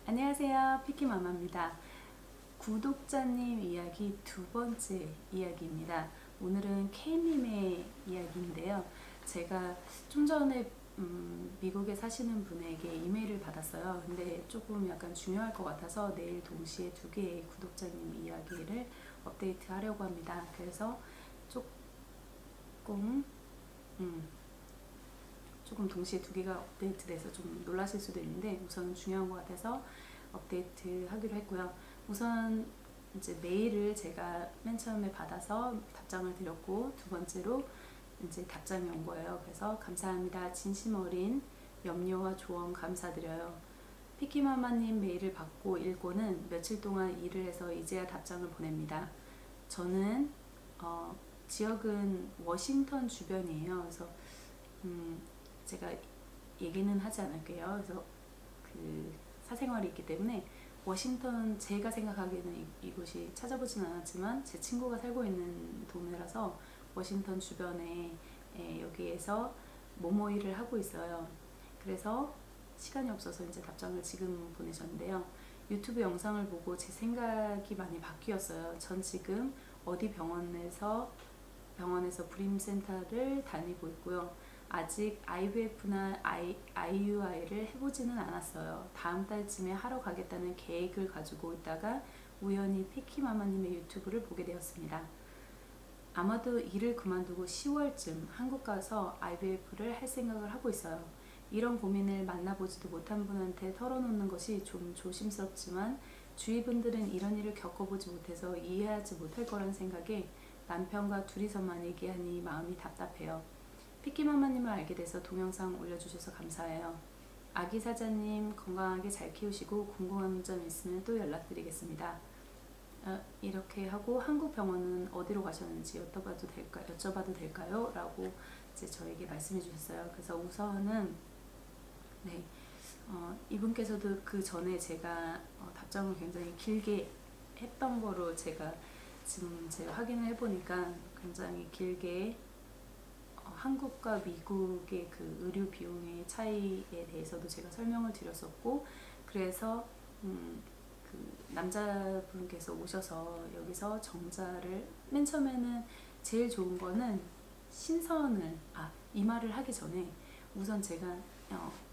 안녕하세요. 피키마마입니다. 구독자님 이야기 두 번째 이야기입니다. 오늘은 K님의 이야기인데요. 제가 좀 전에 미국에 사시는 분에게 이메일을 받았어요. 근데 조금 약간 중요할 것 같아서 내일 동시에 두 개의 구독자님 이야기를 업데이트 하려고 합니다. 그래서 조금 조금 동시에 두 개가 업데이트돼서 좀 놀라실 수도 있는데 우선 중요한 것 같아서 업데이트 하기로 했고요. 우선 이제 메일을 제가 맨 처음에 받아서 답장을 드렸고, 두 번째로 이제 답장이 온 거예요. 그래서 감사합니다. 진심 어린 염려와 조언 감사드려요. 피키마마님 메일을 받고 읽고는 며칠 동안 일을 해서 이제야 답장을 보냅니다. 저는 지역은 워싱턴 주변이에요. 그래서 제가 얘기는 하지 않을게요. 그래서 그 사생활이 있기 때문에 워싱턴, 제가 생각하기에는 이곳이 찾아보진 않았지만 제 친구가 살고 있는 동네라서 워싱턴 주변에 여기에서 뭐뭐 일을 하고 있어요. 그래서 시간이 없어서 이제 답장을 지금 보내셨는데요. 유튜브 영상을 보고 제 생각이 많이 바뀌었어요. 전 지금 어디 병원에서 불임센터를 다니고 있고요. 아직 IVF나 IUI를 해보지는 않았어요. 다음 달쯤에 하러 가겠다는 계획을 가지고 있다가 우연히 피키마마님의 유튜브를 보게 되었습니다. 아마도 일을 그만두고 10월쯤 한국 가서 IVF를 할 생각을 하고 있어요. 이런 고민을 만나보지도 못한 분한테 털어놓는 것이 좀 조심스럽지만 주위 분들은 이런 일을 겪어보지 못해서 이해하지 못할 거란 생각에 남편과 둘이서만 얘기하니 마음이 답답해요. 피키마마님을 알게 돼서 동영상 올려주셔서 감사해요. 아기 사자님 건강하게 잘 키우시고 궁금한 점 있으면 또 연락드리겠습니다. 이렇게 하고 한국 병원은 어디로 가셨는지 여쭤봐도 될까요? 라고 이제 저에게 말씀해 주셨어요. 그래서 우선은 이분께서도 그 전에 제가 답장을 굉장히 길게 했던 거로 제가 확인을 해보니까 굉장히 길게 한국과 미국의 그 의료 비용의 차이에 대해서도 제가 설명을 드렸었고, 그래서 그 남자분께서 오셔서 여기서 정자를 맨 처음에는 제일 좋은 거는 신선을 이 말을 하기 전에 우선 제가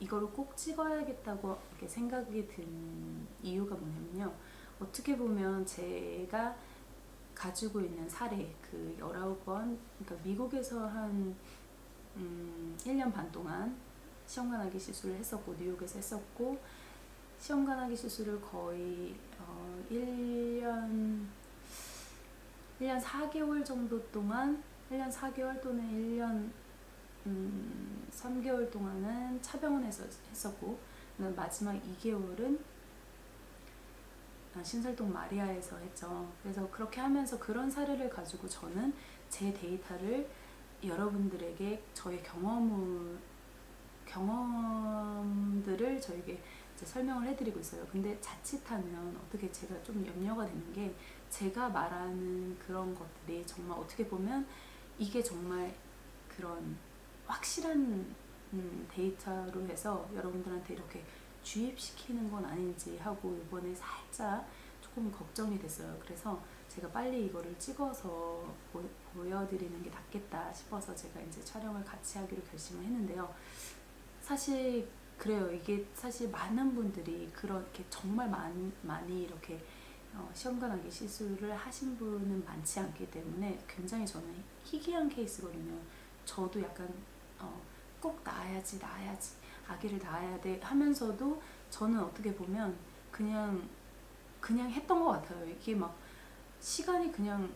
이거를 꼭 찍어야겠다고 이렇게 생각이 든 이유가 뭐냐면요. 어떻게 보면 제가 가지고 있는 사례 그 19번, 그러니까 미국에서 한 1년 반 동안 시험관하기 시술을 했었고, 뉴욕에서 했었고, 시험관하기 시술을 거의 1년 4개월 정도 동안, 1년 4개월 또는 1년 3개월 동안은 차병원에서 했었고, 마지막 2개월은 신설동 마리아에서 했죠. 그래서 그렇게 하면서 그런 사례를 가지고 저는 제 데이터를 여러분들에게 저의 경험들을 저에게 이제 설명을 해드리고 있어요. 근데 자칫하면 어떻게 제가 좀 염려가 되는 게, 제가 말하는 그런 것들이 정말 어떻게 보면 이게 정말 그런 확실한 데이터로 해서 여러분들한테 이렇게 주입시키는 건 아닌지 하고 이번에 살짝 조금 걱정이 됐어요. 그래서 제가 빨리 이거를 찍어서 보여드리는 게 낫겠다 싶어서 제가 이제 촬영을 같이 하기로 결심을 했는데요. 사실 그래요. 이게 사실 많은 분들이 그렇게 정말 많이 이렇게 시험관하기 시술을 하신 분은 많지 않기 때문에 굉장히 저는 희귀한 케이스거든요. 저도 약간 꼭 낳아야지 아기를 낳아야 돼 하면서도 저는 어떻게 보면 그냥 했던 것 같아요. 이게 막 시간이 그냥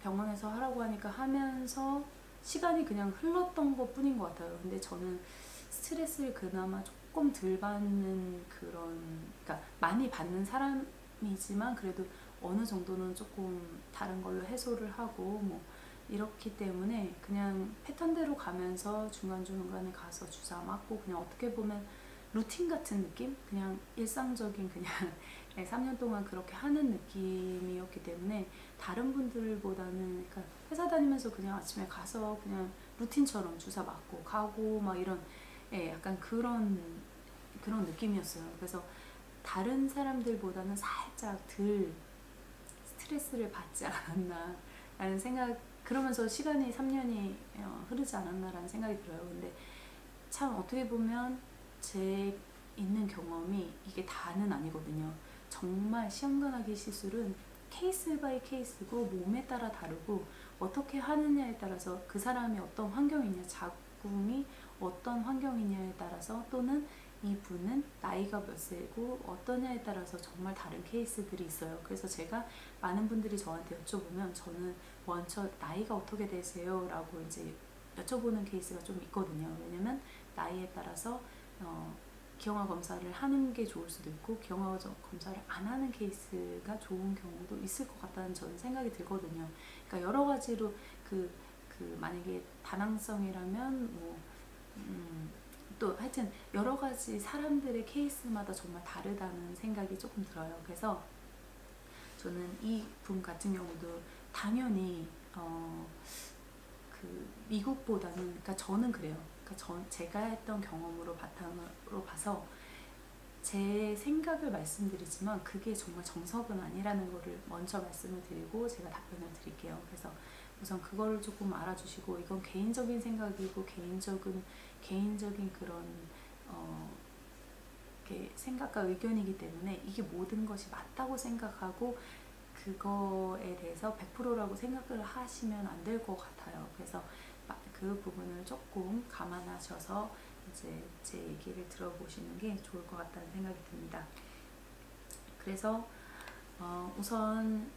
병원에서 하라고 하니까 하면서 시간이 그냥 흘렀던 것 뿐인 것 같아요. 근데 저는 스트레스를 그나마 조금 덜 받는 그러니까 많이 받는 사람이지만 그래도 어느 정도는 조금 다른 걸로 해소를 하고 뭐 이렇기 때문에 그냥 패턴대로 가면서 중간중간에 가서 주사 맞고, 그냥 어떻게 보면 루틴 같은 느낌? 그냥 일상적인 그냥 3년 동안 그렇게 하는 느낌이었기 때문에 다른 분들보다는, 그러니까 회사 다니면서 그냥 아침에 가서 그냥 루틴처럼 주사 맞고 가고 막 이런 약간 그런 느낌이었어요. 그래서 다른 사람들보다는 살짝 덜 스트레스를 받지 않았나 라는 생각, 그러면서 시간이 3년이 흐르지 않았나 라는 생각이 들어요. 근데 참 어떻게 보면 제 있는 경험이 이게 다는 아니거든요. 정말 시험관하기 시술은 케이스 바이 케이스고 몸에 따라 다르고 어떻게 하느냐에 따라서 그 사람이 어떤 환경이냐, 자궁이 어떤 환경이냐에 따라서, 또는 이분은 나이가 몇 세고 어떠냐에 따라서 정말 다른 케이스들이 있어요. 그래서 제가 많은 분들이 저한테 여쭤보면 저는 먼저 나이가 어떻게 되세요? 라고 이제 여쭤보는 케이스가 좀 있거든요. 왜냐면 나이에 따라서 기형아 검사를 하는 게 좋을 수도 있고 기형아 검사를 안 하는 케이스가 좋은 경우도 있을 것 같다는 저는 생각이 들거든요. 그러니까 여러 가지로 만약에 다낭성이라면 또 하여튼 여러 가지 사람들의 케이스마다 정말 다르다는 생각이 조금 들어요. 그래서 저는 이 분 같은 경우도 당연히 미국보다는, 그러니까 저는 그래요. 그러니까 제가 했던 경험으로 바탕으로 봐서 제 생각을 말씀드리지만 그게 정말 정석은 아니라는 거를 먼저 말씀을 드리고 제가 답변을 드릴게요. 그래서 우선 그거를 조금 알아주시고, 이건 개인적인 생각이고 개인적인 그런 생각과 의견이기 때문에 이게 모든 것이 맞다고 생각하고 그거에 대해서 100%라고 생각을 하시면 안 될 것 같아요. 그래서 그 부분을 조금 감안하셔서 이제 제 얘기를 들어보시는 게 좋을 것 같다는 생각이 듭니다. 그래서 우선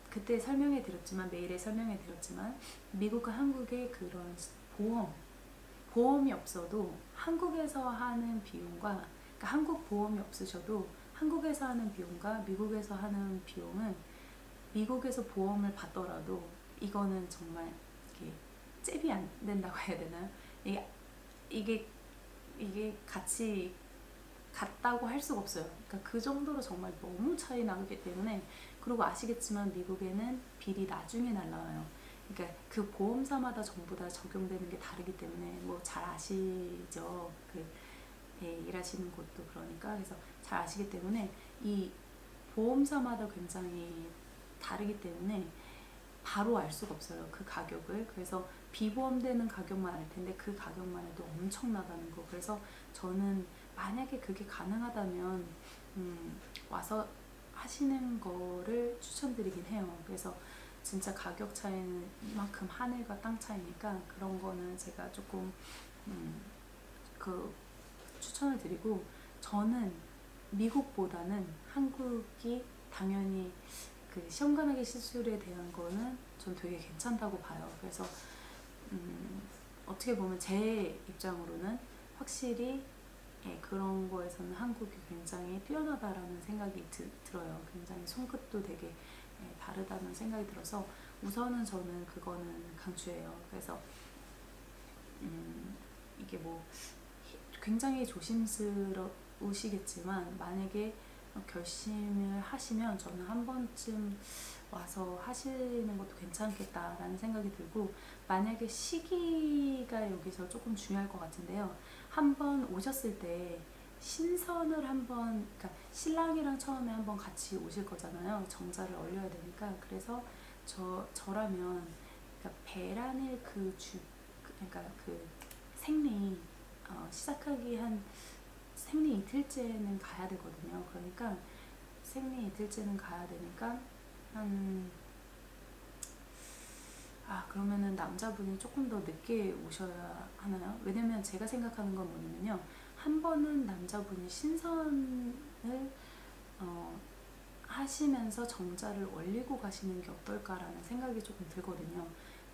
그때 설명해 드렸지만, 메일에 설명해 드렸지만, 미국과 한국의 그런 보험이 없어도 한국에서 하는 비용과, 그러니까 한국 보험이 없으셔도 한국에서 하는 비용과 미국에서 하는 비용은, 미국에서 보험을 받더라도 이거는 정말 이렇게 잽이 안 된다고 해야 되나요? 이게 같이 같다고 할 수가 없어요. 그러니까 그 정도로 정말 너무 차이 나기 때문에. 그리고 아시겠지만 미국에는 비리 나중에 날라와요. 그러니까 그 보험사마다 전부 다 적용되는 게 다르기 때문에, 뭐 잘 아시죠? 일하시는 곳도 그러니까. 그래서 잘 아시기 때문에 이 보험사마다 굉장히 다르기 때문에 바로 알 수가 없어요, 그 가격을. 그래서 비보험되는 가격만 알 텐데 그 가격만 해도 엄청나다는 거. 그래서 저는 만약에 그게 가능하다면 와서 하시는 거를 추천드리긴 해요. 그래서 진짜 가격 차이는 이만큼 하늘과 땅 차이니까 그런 거는 제가 조금 추천을 드리고, 저는 미국보다는 한국이 당연히 그 시험관하기 시술에 대한 거는 전 되게 괜찮다고 봐요. 그래서 어떻게 보면 제 입장으로는 확실히 그런 거에서는 한국이 굉장히 뛰어나다라는 생각이 들어요. 굉장히 손끝도 되게 다르다는 생각이 들어서 우선은 저는 그거는 강추해요. 그래서 이게 뭐 굉장히 조심스러우시겠지만 만약에 결심을 하시면 저는 한 번쯤 와서 하시는 것도 괜찮겠다라는 생각이 들고, 만약에 시기가 여기서 조금 중요할 것 같은데요. 한번 오셨을 때 신선을 한번, 그러니까 신랑이랑 처음에 한번 같이 오실 거잖아요. 정자를 얼려야 되니까. 그래서 저라면 그러니까 배란일 그러니까 그 생리 시작하기 한 생리 이틀째는 가야 되거든요. 그러니까 생리 이틀째는 가야 되니까 그러면은 남자분이 조금 더 늦게 오셔야 하나요? 왜냐면 제가 생각하는 건 뭐냐면요, 한 번은 남자분이 신선을 하시면서 정자를 얼리고 가시는 게 어떨까라는 생각이 조금 들거든요.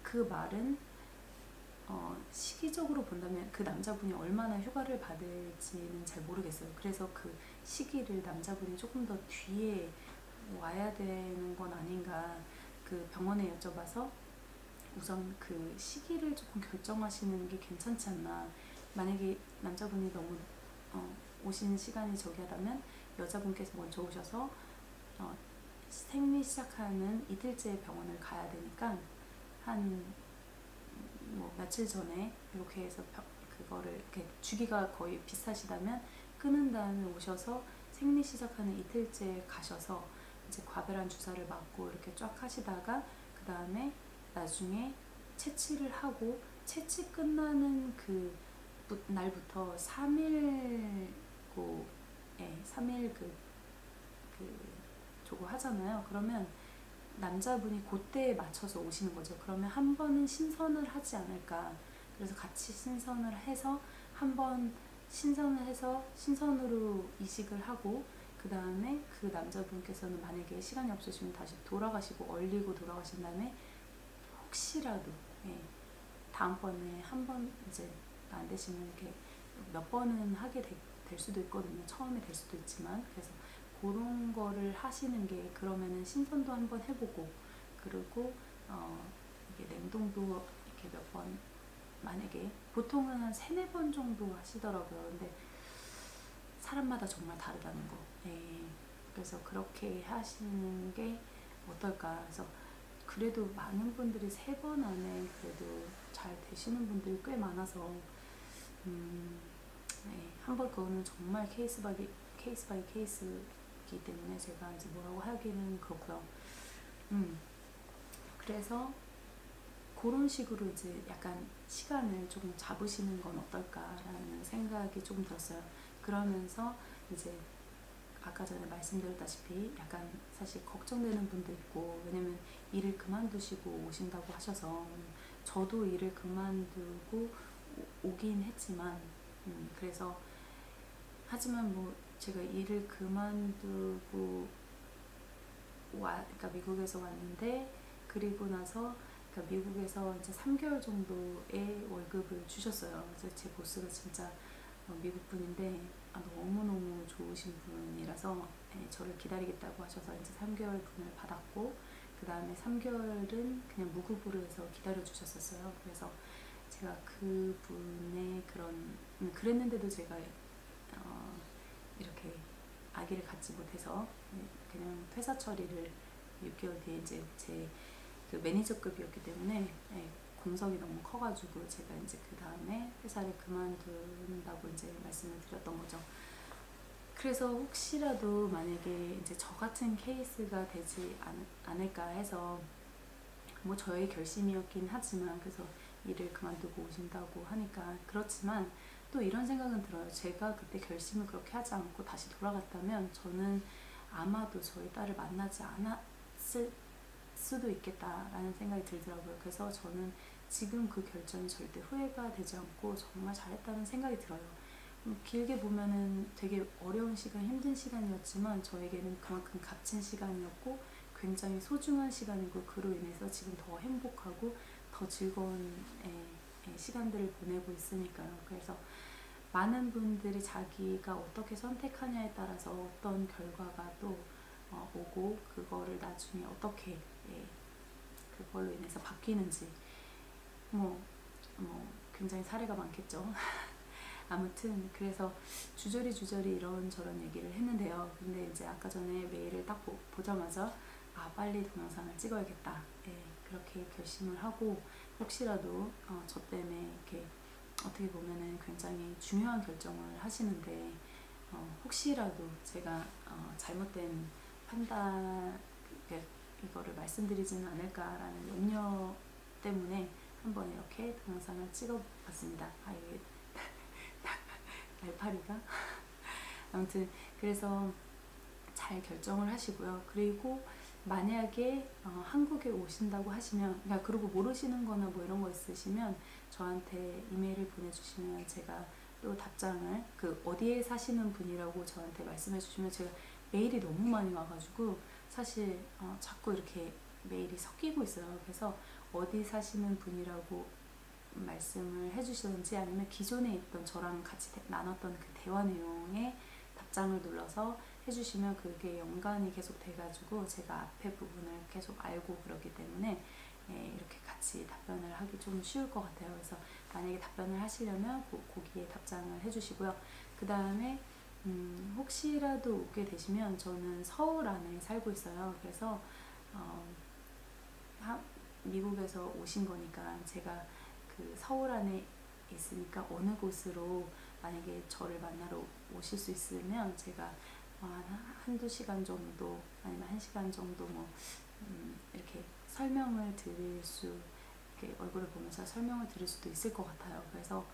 그 말은 시기적으로 본다면 그 남자분이 얼마나 휴가를 받을지는 잘 모르겠어요. 그래서 그 시기를 남자분이 조금 더 뒤에 와야 되는 건 아닌가, 그 병원에 여쭤봐서 우선 그 시기를 조금 결정하시는 게 괜찮지 않나. 만약에 남자분이 너무 오신 시간이 저기 하다면 여자분께서 먼저 오셔서 생리 시작하는 이틀째 병원을 가야 되니까 뭐 며칠 전에 이렇게 해서 그거를 이렇게 주기가 거의 비슷하시다면 끊은 다음에 오셔서 생리 시작하는 이틀째 가셔서 이제 과배란 주사를 맞고 이렇게 쫙 하시다가 그 다음에 나중에 채취를 하고 채취 끝나는 그 날부터 3일 예, 3일 저거 하잖아요. 그러면 남자분이 그때에 맞춰서 오시는 거죠. 그러면 한 번은 신선을 하지 않을까. 그래서 같이 신선을 해서 한 번 신선을 해서 신선으로 이식을 하고 그 다음에 그 남자분께서는 만약에 시간이 없으시면 다시 돌아가시고 얼리고 돌아가신 다음에 혹시라도 예, 다음번에 한 번 이제 안 되시면 이렇게 몇 번은 하게 될 수도 있거든요. 처음에 될 수도 있지만 그래서 그런 거를 하시는 게 그러면은 신선도 한번 해보고 그리고 이게 냉동도 이렇게 몇 번 만약에 보통은 한 3-4번 정도 하시더라고요. 근데 사람마다 정말 다르다는 거. 예. 그래서 그렇게 하시는 게 어떨까. 그래서 그래도 많은 분들이 3번 안에 그래도 잘 되시는 분들이 꽤 많아서 네, 한번 그거는 정말 케이스 바이 케이스이기 때문에 제가 이제 뭐라고 하기는 그렇고요. 그래서 그런 식으로 이제 약간 시간을 조금 잡으시는 건 어떨까라는 생각이 조금 들었어요. 그러면서 이제 아까 전에 말씀드렸다시피 약간 사실 걱정되는 분도 있고 왜냐면 일을 그만두시고 오신다고 하셔서 저도 일을 그만두고 오긴 했지만 그래서 하지만 뭐 제가 일을 그만두고 그러니까 미국에서 왔는데 그리고 나서 그러니까 미국에서 이제 3개월 정도의 월급을 주셨어요. 그래서 제 보스가 진짜 미국 분인데 너무너무 좋으신 분이라서 저를 기다리겠다고 하셔서 이제 3개월 분을 받았고 그 다음에 3개월은 그냥 무급으로 해서 기다려 주셨었어요. 그래서 제가 그분의 그랬는데도 제가 이렇게 아기를 갖지 못해서 그냥 퇴사 처리를 6개월 뒤에 이제 제 그 매니저급이었기 때문에 공석이 너무 커가지고 제가 이제 그 다음에 회사를 그만둔다고 이제 말씀을 드렸던 거죠. 그래서 혹시라도 만약에 이제 저 같은 케이스가 되지 않을까 해서 뭐 저의 결심이었긴 하지만 그래서 일을 그만두고 오신다고 하니까 그렇지만 또 이런 생각은 들어요. 제가 그때 결심을 그렇게 하지 않고 다시 돌아갔다면 저는 아마도 저희 딸을 만나지 않았을 수도 있겠다라는 생각이 들더라고요. 그래서 저는 지금 그 결정이 절대 후회가 되지 않고 정말 잘했다는 생각이 들어요. 길게 보면은 되게 어려운 시간, 힘든 시간이었지만 저에게는 그만큼 값진 시간이었고 굉장히 소중한 시간이고 그로 인해서 지금 더 행복하고 더 즐거운 시간들을 보내고 있으니까요. 그래서 많은 분들이 자기가 어떻게 선택하냐에 따라서 어떤 결과가 또 오고 그거를 나중에 어떻게 그걸로 인해서 바뀌는지 뭐 굉장히 사례가 많겠죠. 아무튼 그래서 주저리 이런저런 얘기를 했는데요. 근데 이제 아까 전에 메일을 딱 보자마자 빨리 동영상을 찍어야겠다. 그렇게 결심을 하고 혹시라도 저 때문에 이렇게 어떻게 보면은 굉장히 중요한 결정을 하시는데 혹시라도 제가 잘못된 판단 이거를 말씀드리지는 않을까라는 염려 때문에 한번 이렇게 동영상을 찍어봤습니다. 이게 날파리가 아무튼 그래서 잘 결정을 하시고요. 그리고 만약에 한국에 오신다고 하시면 그리고 모르시는 거나 뭐 이런 거 있으시면 저한테 이메일을 보내주시면 제가 또 답장을 어디에 사시는 분이라고 저한테 말씀해 주시면 제가 메일이 너무 많이 와가지고 사실 자꾸 이렇게 메일이 섞이고 있어요. 그래서 어디 사시는 분이라고 말씀을 해주시든지 아니면 기존에 있던 저랑 같이 나눴던 그 대화 내용에 답장을 눌러서 해주시면 그게 연관이 계속 돼가지고 제가 앞에 부분을 계속 알고 그러기 때문에 이렇게 같이 답변을 하기 좀 쉬울 것 같아요. 그래서 만약에 답변을 하시려면 거기에 답장을 해주시고요. 그 다음에 혹시라도 오게 되시면 저는 서울 안에 살고 있어요. 그래서 미국에서 오신 거니까 제가 그 서울 안에 있으니까 어느 곳으로 만약에 저를 만나러 오실 수 있으면 제가 한두 시간 정도 아니면 1시간 정도 이렇게 설명을 드릴 수, 이렇게 얼굴을 보면서 설명을 드릴 수도 있을 것 같아요. 그래서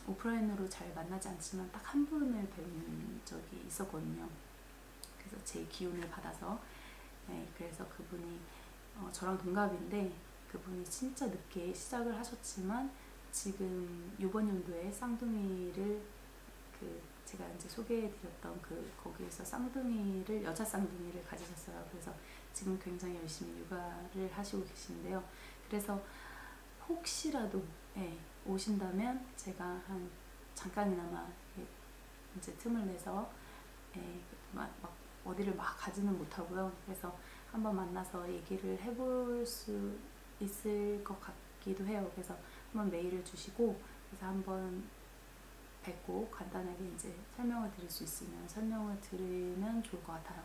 오프라인으로 잘 만나지 않지만 딱 한 분을 뵌 적이 있었거든요. 그래서 제 기운을 받아서, 네, 그래서 그분이 저랑 동갑인데 그분이 진짜 늦게 시작을 하셨지만 지금 이번 연도에 쌍둥이를, 제가 이제 소개해드렸던 거기에서 쌍둥이를, 여자 쌍둥이를 가지셨어요. 그래서 지금 굉장히 열심히 육아를 하시고 계신데요. 그래서 혹시라도 오신다면 제가 잠깐이나마 이제 틈을 내서 막 어디를 막 가지는 못하고요. 그래서 한번 만나서 얘기를 해볼 수 있을 것 같기도 해요. 그래서 한번 메일을 주시고, 그래서 한번 뵙고 간단하게 이제 설명을 드릴 수 있으면 설명을 드리면 좋을 것 같아요.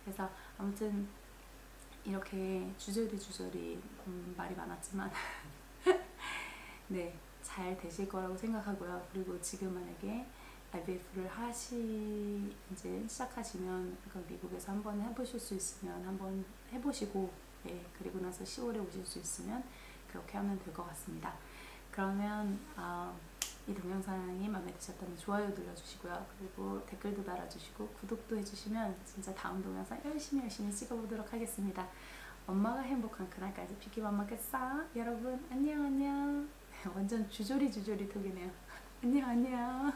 그래서 아무튼 이렇게 주저리 말이 많았지만 네, 잘 되실 거라고 생각하고요. 그리고 지금 만약에 IVF를 이제 시작하시면, 미국에서 한번 해보실 수 있으면 한번 해보시고, 그리고 나서 10월에 오실 수 있으면 그렇게 하면 될 것 같습니다. 그러면 이 동영상이 마음에 드셨다면 좋아요 눌러주시고요. 그리고 댓글도 달아주시고 구독도 해주시면 진짜 다음 동영상 열심히 찍어보도록 하겠습니다. 엄마가 행복한 그날까지 피키맘마겠어. 여러분 안녕. 완전 주저리 톡이네요. 안녕.